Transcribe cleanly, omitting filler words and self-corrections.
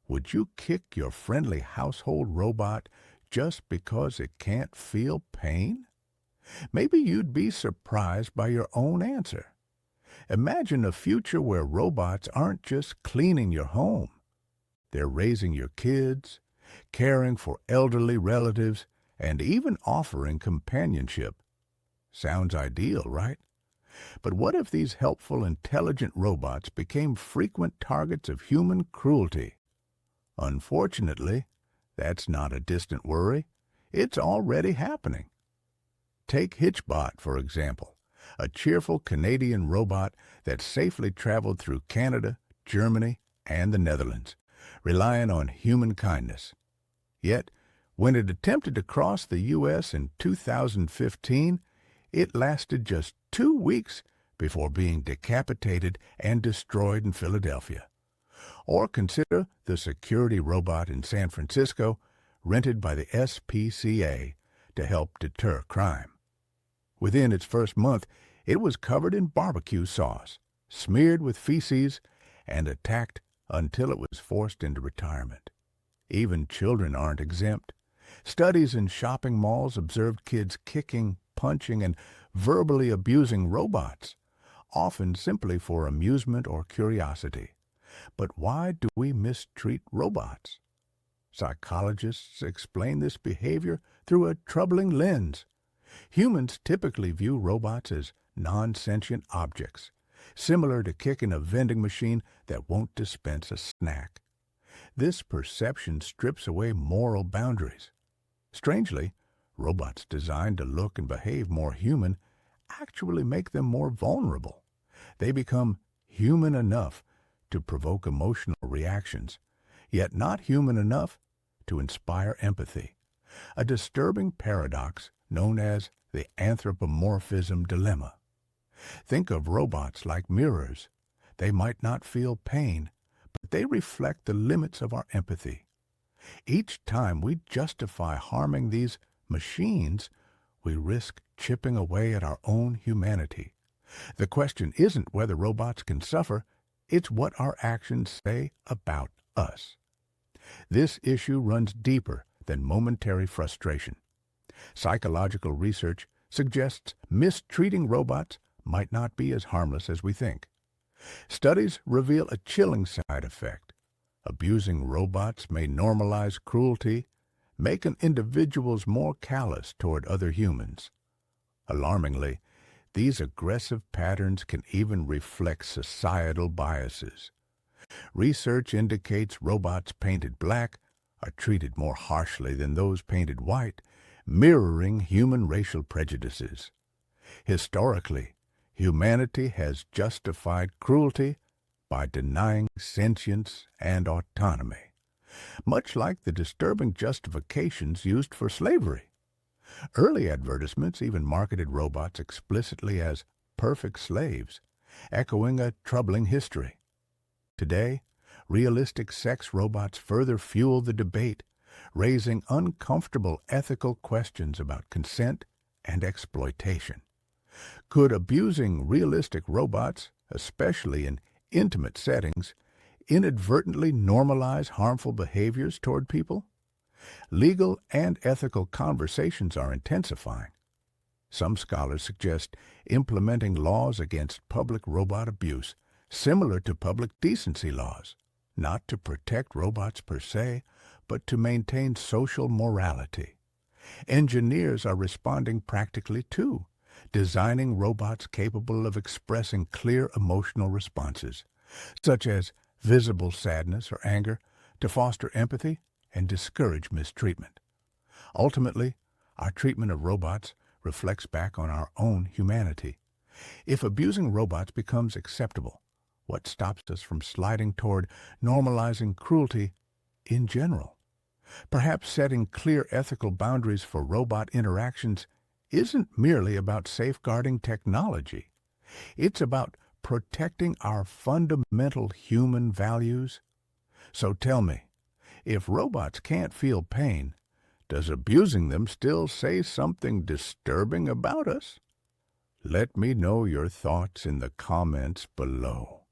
Would you kick your friendly household robot just because it can't feel pain? Maybe you'd be surprised by your own answer. Imagine a future where robots aren't just cleaning your home. They're raising your kids, caring for elderly relatives, and even offering companionship. Sounds ideal, right? But what if these helpful, intelligent robots became frequent targets of human cruelty? Unfortunately, that's not a distant worry. It's already happening. Take Hitchbot, for example, a cheerful Canadian robot that safely traveled through Canada, Germany, and the Netherlands, relying on human kindness. Yet, when it attempted to cross the U.S. in 2015, it lasted just 2 weeks before being decapitated and destroyed in Philadelphia. Or consider the security robot in San Francisco, rented by the SPCA to help deter crime. Within its first month, it was covered in barbecue sauce, smeared with feces, and attacked until it was forced into retirement. Even children aren't exempt. Studies in shopping malls observed kids kicking, punching, and verbally abusing robots, often simply for amusement or curiosity. But why do we mistreat robots? Psychologists explain this behavior through a troubling lens. Humans typically view robots as non-sentient objects, similar to kicking a vending machine that won't dispense a snack. This perception strips away moral boundaries. Strangely, robots designed to look and behave more human actually make them more vulnerable. They become human enough to provoke emotional reactions, yet not human enough to inspire empathy. A disturbing paradox known as the anthropomorphism dilemma. Think of robots like mirrors. They might not feel pain, but they reflect the limits of our empathy. Each time we justify harming these machines, we risk chipping away at our own humanity. The question isn't whether robots can suffer, it's what our actions say about us. This issue runs deeper than momentary frustration. Psychological research suggests mistreating robots might not be as harmless as we think. Studies reveal a chilling side effect. Abusing robots may normalize cruelty, making individuals more callous toward other humans. Alarmingly, these aggressive patterns can even reflect societal biases. Research indicates robots painted black are treated more harshly than those painted white, mirroring human racial prejudices. Historically, humanity has justified cruelty by denying sentience and autonomy, much like the disturbing justifications used for slavery. Early advertisements even marketed robots explicitly as perfect slaves, echoing a troubling history. Today, realistic sex robots further fuel the debate, raising uncomfortable ethical questions about consent and exploitation. Could abusing realistic robots, especially in intimate settings, inadvertently normalize harmful behaviors toward people? Legal and ethical conversations are intensifying. Some scholars suggest implementing laws against public robot abuse, similar to public decency laws, not to protect robots per se, but to maintain social morality. Engineers are responding practically too, designing robots capable of expressing clear emotional responses, such as visible sadness or anger, to foster empathy and discourage mistreatment. Ultimately, our treatment of robots reflects back on our own humanity. If abusing robots becomes acceptable, what stops us from sliding toward normalizing cruelty in general? Perhaps setting clear ethical boundaries for robot interactions isn't merely about safeguarding technology. It's about protecting our fundamental human values. So tell me, if robots can't feel pain, does abusing them still say something disturbing about us? Let me know your thoughts in the comments below.